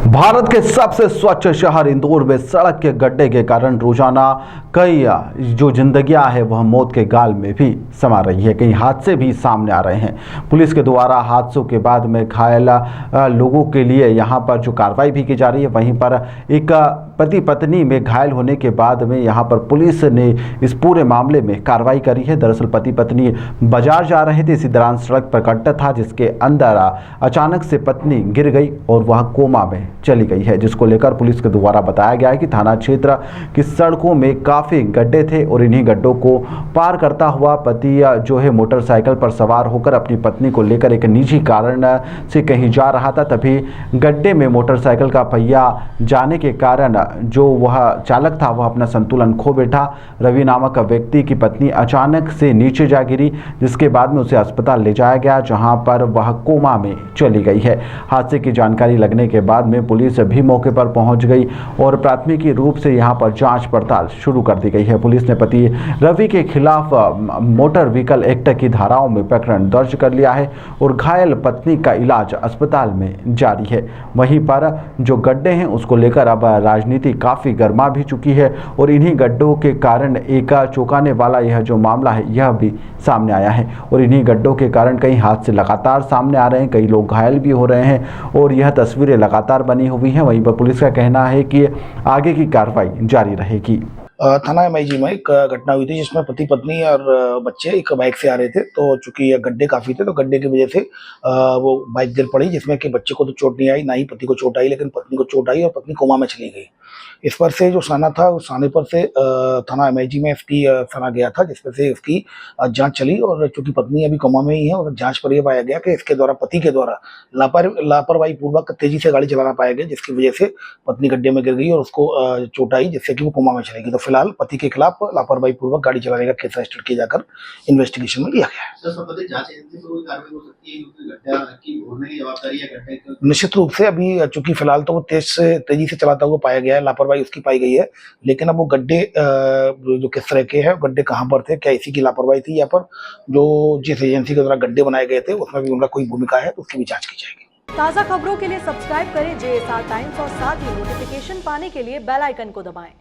भारत के सबसे स्वच्छ शहर इंदौर में सड़क के गड्ढे के कारण रोजाना कई जो जिंदगियां है वह मौत के गाल में भी समा रही है। कई हादसे भी सामने आ रहे हैं। पुलिस के द्वारा हादसों के बाद में घायल लोगों के लिए यहां पर जो कार्रवाई भी की जा रही है, वहीं पर एक पति पत्नी में घायल होने के बाद में यहां पर पुलिस ने इस पूरे मामले में कार्रवाई करी है। दरअसल पति पत्नी बाजार जा रहे थे, इसी दौरान सड़क पर गड्ढा था जिसके अंदर अचानक से पत्नी गिर गई और वह कोमा में चली गई है, जिसको लेकर पुलिस के द्वारा बताया गया है कि थाना क्षेत्र की सड़कों में काफी गड्ढे थे और इन्हीं गड्ढों को पार करता हुआ पति जो है मोटरसाइकिल पर सवार होकर अपनी पत्नी को लेकर एक निजी कारण से कहीं जा रहा था। तभी गड्ढे में मोटरसाइकिल का पहिया जाने के कारण जो वह चालक था वह अपना संतुलन खो बैठा। रवि नामक व्यक्ति की पत्नी अचानक से नीचे जा गिरी, जिसके बाद में उसे अस्पताल ले जाया गया, जहां पर वह कोमा में चली गई है। हादसे की जानकारी लगने के बाद में पुलिस भी मौके पर पहुंच गई और प्राथमिकी रूप से यहां पर जांच पड़ताल शुरू कर दी गई है। पुलिस ने पति रवि के खिलाफ मोटर व्हीकल एक्ट की धाराओं में प्रकरण दर्ज कर लिया है और घायल पत्नी का इलाज अस्पताल में जारी है। वहीं पर जो गड्ढे हैं उसको लेकर अब राजनीति काफी गर्मा भी चुकी है और इन्हीं गड्ढों के कारण एक चौंकाने वाला यह जो मामला है यह भी सामने आया है और इन्हीं गड्ढों के कारण कई हादसे लगातार सामने आ रहे हैं, कई लोग घायल भी हो रहे हैं और यह तस्वीरें लगातार बनी हुई हैं। वहीं पर पुलिस का कहना है कि आगे की कार्रवाई जारी रहेगी। थाना एमआईजी में एक घटना हुई थी जिसमें पति पत्नी और बच्चे एक बाइक से आ रहे थे। तो चूंकि ये गड्ढे काफी थे तो गड्ढे की वजह से वो बाइक गिर पड़ी, जिसमें कि बच्चे को तो चोट नहीं आई, ना ही पति को चोट आई, लेकिन पत्नी को चोट आई और पत्नी कोमा में चली गई। इस पर से जो थाना था उस थाने पर से थाना एमआईजी में एसपी थाना गया था, जिस पर से इसकी जांच चली और चूंकि पत्नी अभी कोमा में ही है और जांच पर यह पाया गया कि इसके द्वारा पति के द्वारा लापरवाही पूर्वक तेजी से गाड़ी चलाना पाया गया, जिसकी वजह से पत्नी गड्ढे में गिर गई और उसको चोट आई, जिससे कि वो कोमा में चली गई। तो फिलहाल पति के खिलाफ लापरवाही पूर्वक गाड़ी चलाने का केस रजिस्टर किया जाकर इन्वेस्टिगेशन में लिया गया है। निश्चित रूप से अभी चूंकि फिलहाल तो वो तेजी से चलाता हुआ पाया गया है, लापरवाही उसकी पाई गई है, लेकिन अब वो गड्ढे जो किस तरह के हैं, गड्ढे कहाँ पर थे, क्या इसी की लापरवाही थी या पर जो जिस एजेंसी के द्वारा गड्ढे बनाए गए थे उसमें भी उनका कोई भूमिका है तो उसकी भी जांच की जाएगी। ताज़ा खबरों के लिए सब्सक्राइब करें JSR टाइम्स और साथ ही नोटिफिकेशन पाने के लिए बेल आइकन को दबाएं।